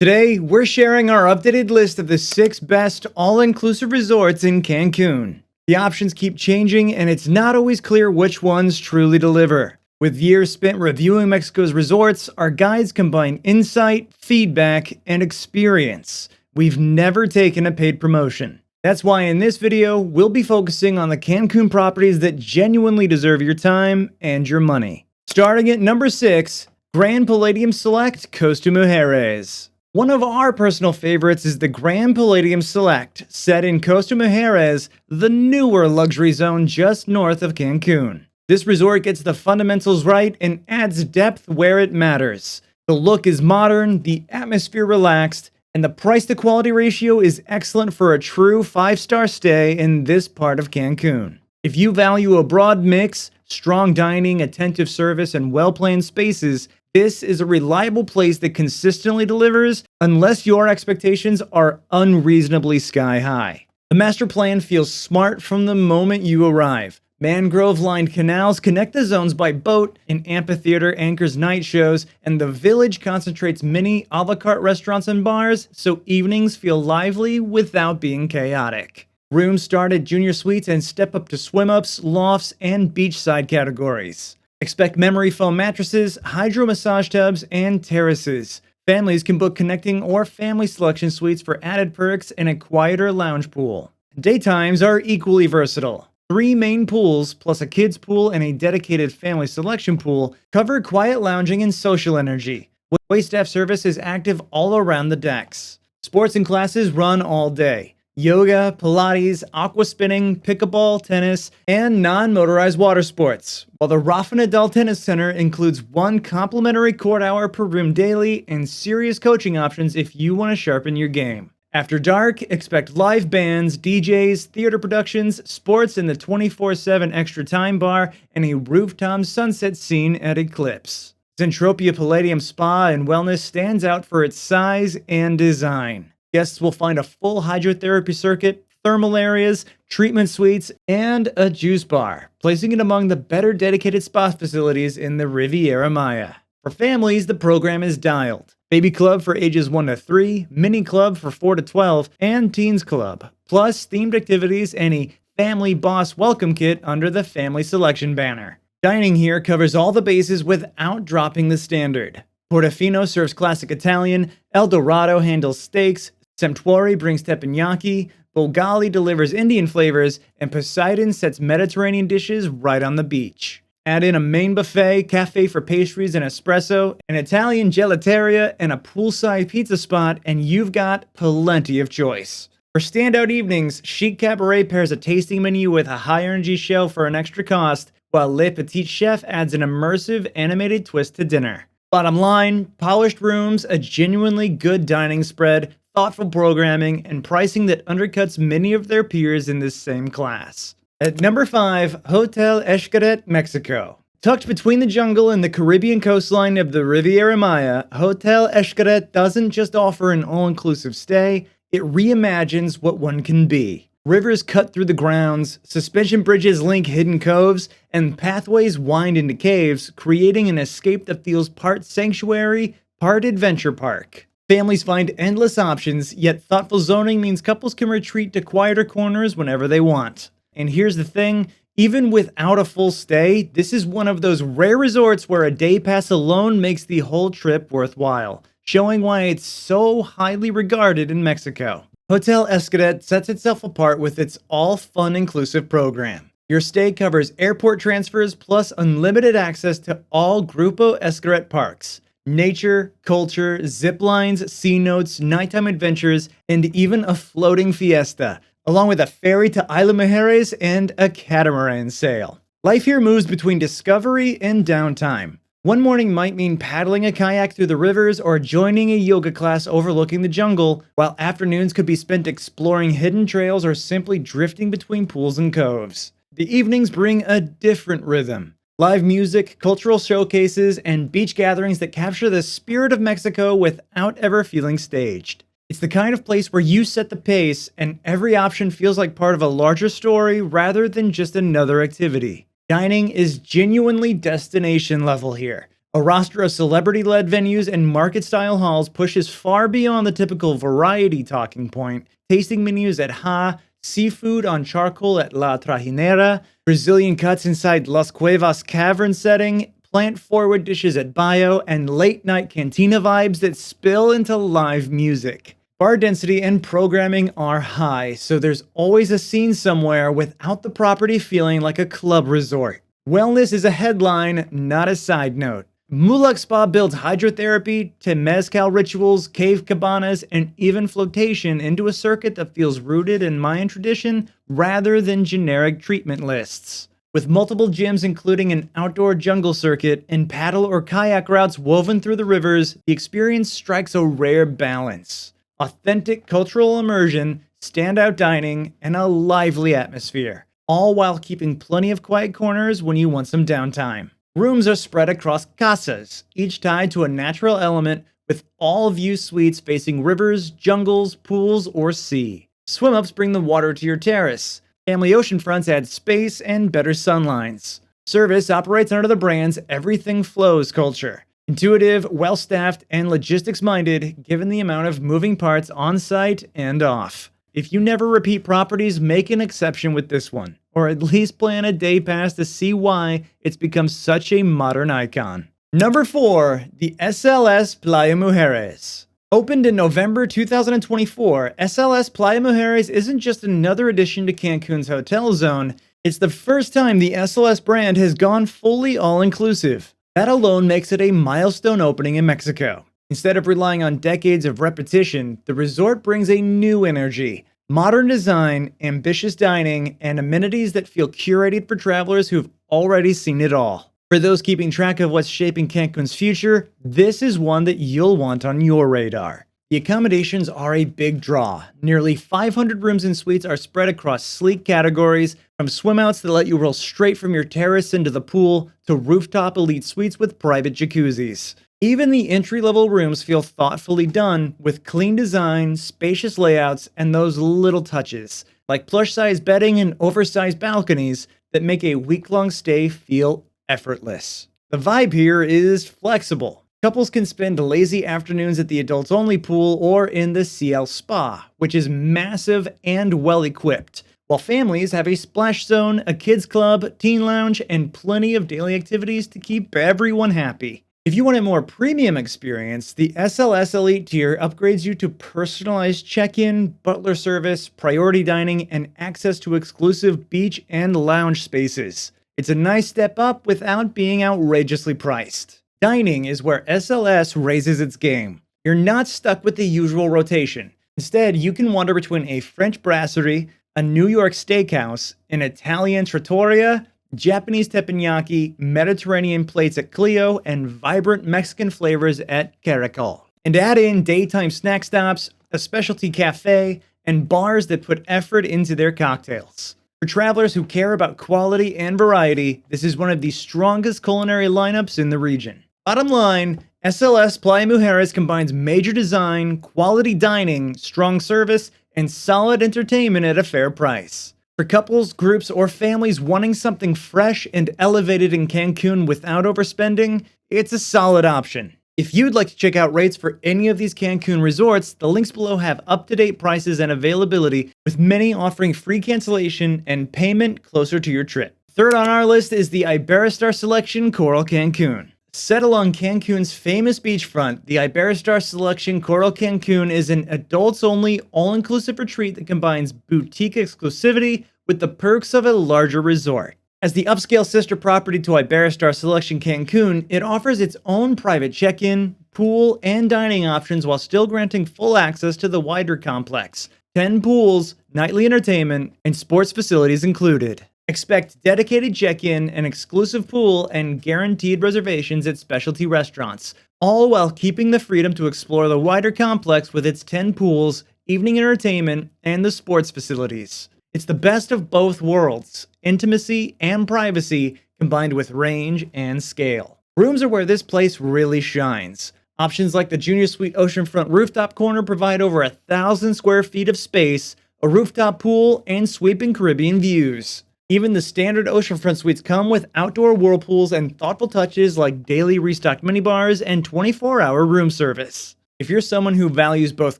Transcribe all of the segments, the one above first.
Today, we're sharing our updated list of the 6 best all-inclusive resorts in Cancun. The options keep changing, and it's not always clear which ones truly deliver. With years spent reviewing Mexico's resorts, our guides combine insight, feedback, and experience. We've never taken a paid promotion. That's why in this video, we'll be focusing on the Cancun properties that genuinely deserve your time and your money. Starting at number 6, Grand Palladium Select Costa Mujeres. One of our personal favorites is the Grand Palladium Select, set in Costa Mujeres, the newer luxury zone just north of Cancun. This resort gets the fundamentals right and adds depth where it matters. The look is modern, the atmosphere relaxed, and the price-to-quality ratio is excellent for a true 5-star stay in this part of Cancun. If you value a broad mix, strong dining, attentive service, and well-planned spaces, this is a reliable place that consistently delivers unless your expectations are unreasonably sky-high. The master plan feels smart from the moment you arrive. Mangrove-lined canals connect the zones by boat, an amphitheater anchors night shows, and the village concentrates many a la carte restaurants and bars, so evenings feel lively without being chaotic. Rooms start at junior suites and step up to swim-ups, lofts, and beachside categories. Expect memory foam mattresses, hydro massage tubs, and terraces. Families can book connecting or family selection suites for added perks and a quieter lounge pool. Daytimes are equally versatile. 3 main pools, plus a kids pool and a dedicated family selection pool, cover quiet lounging and social energy. Waitstaff service is active all around the decks. Sports and classes run all day. Yoga, Pilates, aqua spinning, pickleball, tennis, and non-motorized water sports. While the Rafa Nadal Tennis Center includes 1 complimentary court hour per room daily and serious coaching options if you want to sharpen your game. After dark, expect live bands, DJs, theater productions, sports in the 24/7 extra time bar, and a rooftop sunset scene at Eclipse. Zentropia Palladium Spa and Wellness stands out for its size and design. Guests will find a full hydrotherapy circuit, thermal areas, treatment suites, and a juice bar, placing it among the better dedicated spa facilities in the Riviera Maya. For families, the program is dialed. Baby Club for ages 1 to 3, Mini Club for 4 to 12, and Teens Club, plus themed activities and a Family Boss Welcome Kit under the Family Selection banner. Dining here covers all the bases without dropping the standard. Portofino serves classic Italian, El Dorado handles steaks, Semtuari brings teppanyaki, Bulgali delivers Indian flavors, and Poseidon sets Mediterranean dishes right on the beach. Add in a main buffet, cafe for pastries and espresso, an Italian gelateria, and a poolside pizza spot, and you've got plenty of choice. For standout evenings, Chic Cabaret pairs a tasting menu with a high-energy show for an extra cost, while Le Petit Chef adds an immersive animated twist to dinner. Bottom line, polished rooms, a genuinely good dining spread, thoughtful programming, and pricing that undercuts many of their peers in this same class. At number 5, Hotel Xcaret, Mexico. Tucked between the jungle and the Caribbean coastline of the Riviera Maya, Hotel Xcaret doesn't just offer an all-inclusive stay, it reimagines what one can be. Rivers cut through the grounds, suspension bridges link hidden coves, and pathways wind into caves, creating an escape that feels part sanctuary, part adventure park. Families find endless options, yet thoughtful zoning means couples can retreat to quieter corners whenever they want. And here's the thing, even without a full stay, this is one of those rare resorts where a day pass alone makes the whole trip worthwhile, showing why it's so highly regarded in Mexico. Hotel Xcaret sets itself apart with its all-fun inclusive program. Your stay covers airport transfers plus unlimited access to all Grupo Xcaret parks. Nature, culture, zip lines, sea notes, nighttime adventures, and even a floating fiesta, along with a ferry to Isla Mujeres and a catamaran sail. Life here moves between discovery and downtime. One morning might mean paddling a kayak through the rivers or joining a yoga class overlooking the jungle, while afternoons could be spent exploring hidden trails or simply drifting between pools and coves. The evenings bring a different rhythm. Live music, cultural showcases, and beach gatherings that capture the spirit of Mexico without ever feeling staged. It's the kind of place where you set the pace and every option feels like part of a larger story rather than just another activity. Dining is genuinely destination level here. A roster of celebrity-led venues and market-style halls pushes far beyond the typical variety talking point. Tasting menus at seafood on charcoal at La Trajinera, Brazilian cuts inside Las Cuevas cavern setting, plant-forward dishes at Bio, and late-night cantina vibes that spill into live music. Bar density and programming are high, so there's always a scene somewhere without the property feeling like a club resort. Wellness is a headline, not a side note. Mulak Spa builds hydrotherapy, temazcal rituals, cave cabanas, and even flotation into a circuit that feels rooted in Mayan tradition rather than generic treatment lists. With multiple gyms including an outdoor jungle circuit and paddle or kayak routes woven through the rivers, the experience strikes a rare balance. Authentic cultural immersion, standout dining, and a lively atmosphere, all while keeping plenty of quiet corners when you want some downtime. Rooms are spread across casas, each tied to a natural element, with all view suites facing rivers, jungles, pools, or sea. Swim-ups bring the water to your terrace. Family oceanfronts add space and better sunlines. Service operates under the brand's Everything Flows culture. Intuitive, well-staffed, and logistics-minded, given the amount of moving parts on-site and off. If you never repeat properties, make an exception with this one, or at least plan a day pass to see why it's become such a modern icon. Number 4, the SLS Playa Mujeres. Opened in November 2024, SLS Playa Mujeres isn't just another addition to Cancun's hotel zone, it's the first time the SLS brand has gone fully all-inclusive. That alone makes it a milestone opening in Mexico. Instead of relying on decades of repetition, the resort brings a new energy, modern design, ambitious dining, and amenities that feel curated for travelers who've already seen it all. For those keeping track of what's shaping Cancun's future, this is one that you'll want on your radar. The accommodations are a big draw. Nearly 500 rooms and suites are spread across sleek categories, from swimouts that let you roll straight from your terrace into the pool, to rooftop elite suites with private jacuzzis. Even the entry-level rooms feel thoughtfully done, with clean design, spacious layouts, and those little touches, like plush-sized bedding and oversized balconies, that make a week-long stay feel effortless. The vibe here is flexible. Couples can spend lazy afternoons at the adults-only pool or in the CL Spa, which is massive and well-equipped, while families have a splash zone, a kids club, teen lounge, and plenty of daily activities to keep everyone happy. If you want a more premium experience, the SLS Elite tier upgrades you to personalized check-in, butler service, priority dining, and access to exclusive beach and lounge spaces. It's a nice step up without being outrageously priced. Dining is where SLS raises its game. You're not stuck with the usual rotation. Instead, you can wander between a French brasserie, a New York steakhouse, an Italian trattoria, Japanese teppanyaki, Mediterranean plates at Clio, and vibrant Mexican flavors at Caracol. And add in daytime snack stops, a specialty cafe, and bars that put effort into their cocktails. For travelers who care about quality and variety, this is one of the strongest culinary lineups in the region. Bottom line, SLS Playa Mujeres combines major design, quality dining, strong service, and solid entertainment at a fair price. For couples, groups, or families wanting something fresh and elevated in Cancun without overspending, it's a solid option. If you'd like to check out rates for any of these Cancun resorts, the links below have up-to-date prices and availability, with many offering free cancellation and payment closer to your trip. Third on our list is the Iberostar Selection Coral Cancun. Set along Cancun's famous beachfront, the Iberostar Selection Coral Cancun is an adults-only, all-inclusive retreat that combines boutique exclusivity with the perks of a larger resort. As the upscale sister property to Iberostar Selection Cancun, it offers its own private check-in, pool, and dining options while still granting full access to the wider complex. 10 pools, nightly entertainment, and sports facilities included. Expect dedicated check-in, an exclusive pool, and guaranteed reservations at specialty restaurants, all while keeping the freedom to explore the wider complex with its 10 pools, evening entertainment, and the sports facilities. It's the best of both worlds, intimacy and privacy combined with range and scale. Rooms are where this place really shines. Options like the Junior Suite Oceanfront Rooftop Corner provide over 1,000 square feet of space, a rooftop pool, and sweeping Caribbean views. Even the standard oceanfront suites come with outdoor whirlpools and thoughtful touches like daily restocked minibars and 24-hour room service. If you're someone who values both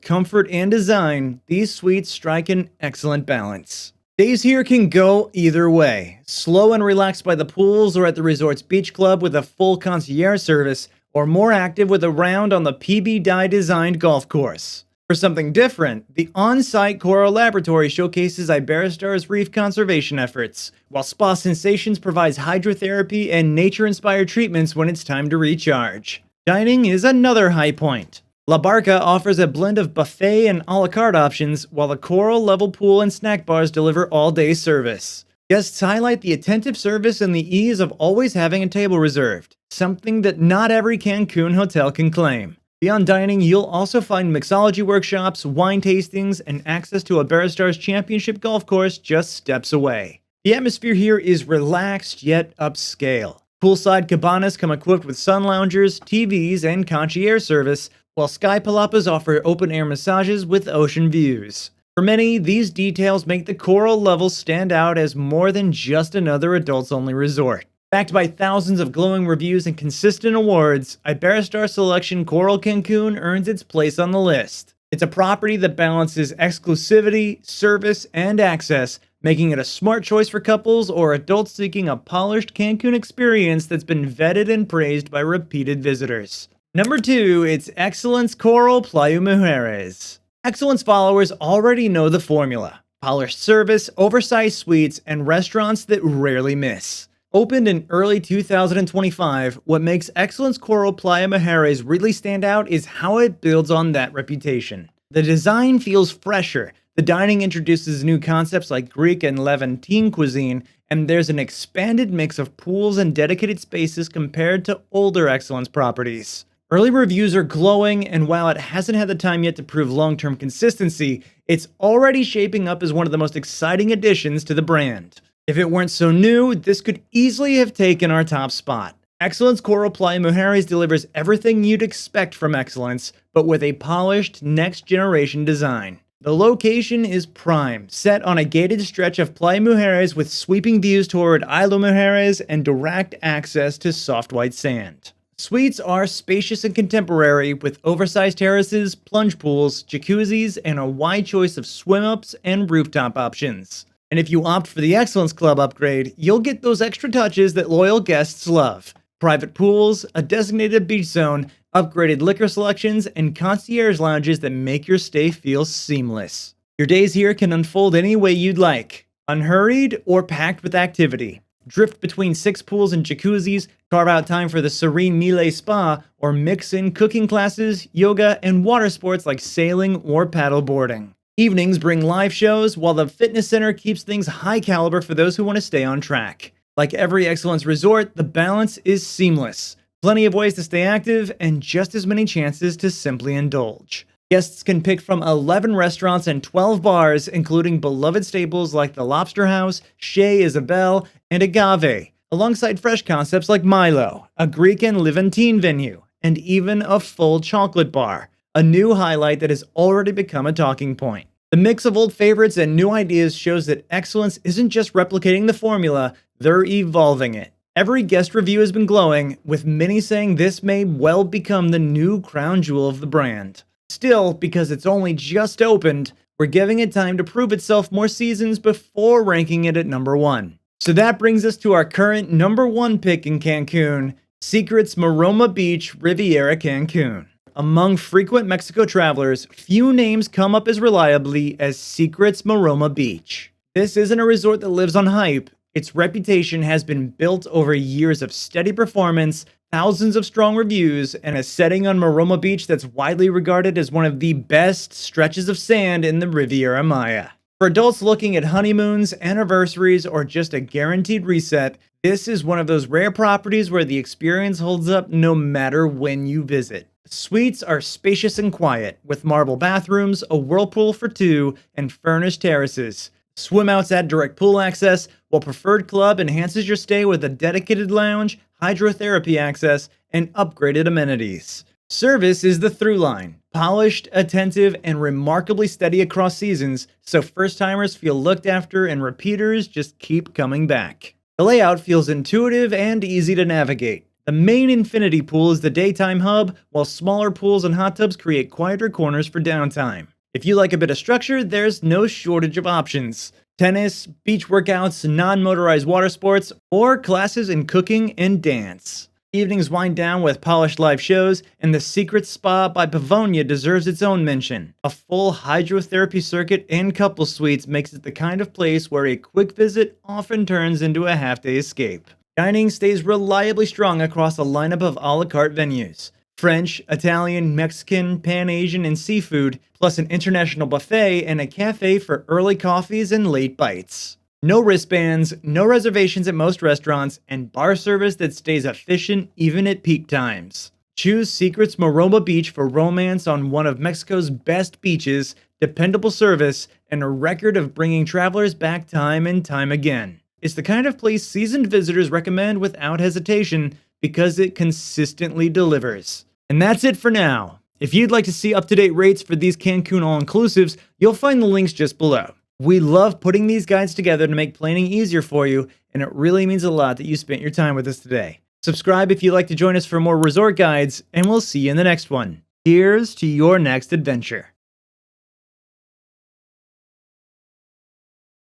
comfort and design, these suites strike an excellent balance. Days here can go either way. Slow and relaxed by the pools or at the resort's beach club with a full concierge service, or more active with a round on the PB Dye designed golf course. For something different, the on-site Coral Laboratory showcases Iberostar's reef conservation efforts, while Spa Sensations provides hydrotherapy and nature-inspired treatments when it's time to recharge. Dining is another high point. La Barca offers a blend of buffet and a la carte options, while the Coral level pool and snack bars deliver all-day service. Guests highlight the attentive service and the ease of always having a table reserved, something that not every Cancun hotel can claim. Beyond dining, you'll also find mixology workshops, wine tastings, and access to Iberostar's championship golf course just steps away. The atmosphere here is relaxed yet upscale. Poolside cabanas come equipped with sun loungers, TVs, and concierge service, while Sky Palapas offer open-air massages with ocean views. For many, these details make the Coral level stand out as more than just another adults-only resort. Backed by thousands of glowing reviews and consistent awards, Iberostar Selection Coral Cancun earns its place on the list. It's a property that balances exclusivity, service, and access, making it a smart choice for couples or adults seeking a polished Cancun experience that's been vetted and praised by repeated visitors. Number 2, it's Excellence Coral Playa Mujeres. Excellence followers already know the formula: polished service, oversized suites, and restaurants that rarely miss. Opened in early 2025, what makes Excellence Coral Playa Mujeres really stand out is how it builds on that reputation. The design feels fresher, the dining introduces new concepts like Greek and Levantine cuisine, and there's an expanded mix of pools and dedicated spaces compared to older Excellence properties. Early reviews are glowing, and while it hasn't had the time yet to prove long-term consistency, it's already shaping up as one of the most exciting additions to the brand. If it weren't so new, this could easily have taken our top spot. Excellence Coral Playa Mujeres delivers everything you'd expect from Excellence, but with a polished, next-generation design. The location is prime, set on a gated stretch of Playa Mujeres with sweeping views toward Isla Mujeres and direct access to soft white sand. Suites are spacious and contemporary, with oversized terraces, plunge pools, jacuzzis, and a wide choice of swim-ups and rooftop options. And if you opt for the Excellence Club upgrade, you'll get those extra touches that loyal guests love: private pools, a designated beach zone, upgraded liquor selections, and concierge lounges that make your stay feel seamless. Your days here can unfold any way you'd like: unhurried or packed with activity. Drift between 6 pools and jacuzzis, carve out time for the serene Mile Spa, or mix in cooking classes, yoga, and water sports like sailing or paddle boarding. Evenings bring live shows, while the fitness center keeps things high caliber for those who want to stay on track. Like every Excellence resort, the balance is seamless. Plenty of ways to stay active, and just as many chances to simply indulge. Guests can pick from 11 restaurants and 12 bars, including beloved staples like the Lobster House, Chez Isabelle, and Agave, alongside fresh concepts like Milo, a Greek and Levantine venue, and even a full chocolate bar, a new highlight that has already become a talking point. The mix of old favorites and new ideas shows that Excellence isn't just replicating the formula, they're evolving it. Every guest review has been glowing, with many saying this may well become the new crown jewel of the brand. Still, because it's only just opened, we're giving it time to prove itself more seasons before ranking it at number 1. So that brings us to our current number 1 pick in Cancun, Xcaret's Maroma Beach, Riviera, Cancun. Among frequent Mexico travelers, few names come up as reliably as Xcaret's Maroma Beach. This isn't a resort that lives on hype. Its reputation has been built over years of steady performance, thousands of strong reviews, and a setting on Maroma Beach that's widely regarded as one of the best stretches of sand in the Riviera Maya. For adults looking at honeymoons, anniversaries, or just a guaranteed reset, this is one of those rare properties where the experience holds up no matter when you visit. Suites are spacious and quiet, with marble bathrooms, a whirlpool for 2, and furnished terraces. Swimouts add direct pool access, while Preferred Club enhances your stay with a dedicated lounge, hydrotherapy access, and upgraded amenities. Service is the through line. Polished, attentive, and remarkably steady across seasons, so first-timers feel looked after and repeaters just keep coming back. The layout feels intuitive and easy to navigate. The main infinity pool is the daytime hub, while smaller pools and hot tubs create quieter corners for downtime. If you like a bit of structure, there's no shortage of options. Tennis, beach workouts, non-motorized water sports, or classes in cooking and dance. Evenings wind down with polished live shows, and the Secret Spa by Pavonia deserves its own mention. A full hydrotherapy circuit and couple suites makes it the kind of place where a quick visit often turns into a half-day escape. Dining stays reliably strong across a lineup of a la carte venues. French, Italian, Mexican, Pan-Asian, and seafood, plus an international buffet and a cafe for early coffees and late bites. No wristbands, no reservations at most restaurants, and bar service that stays efficient even at peak times. Choose Secret's Maroma Beach for romance on one of Mexico's best beaches, dependable service, and a record of bringing travelers back time and time again. It's the kind of place seasoned visitors recommend without hesitation because it consistently delivers. And that's it for now. If you'd like to see up-to-date rates for these Cancun all-inclusives, you'll find the links just below. We love putting these guides together to make planning easier for you, and it really means a lot that you spent your time with us today. Subscribe if you'd like to join us for more resort guides, and we'll see you in the next one. Here's to your next adventure.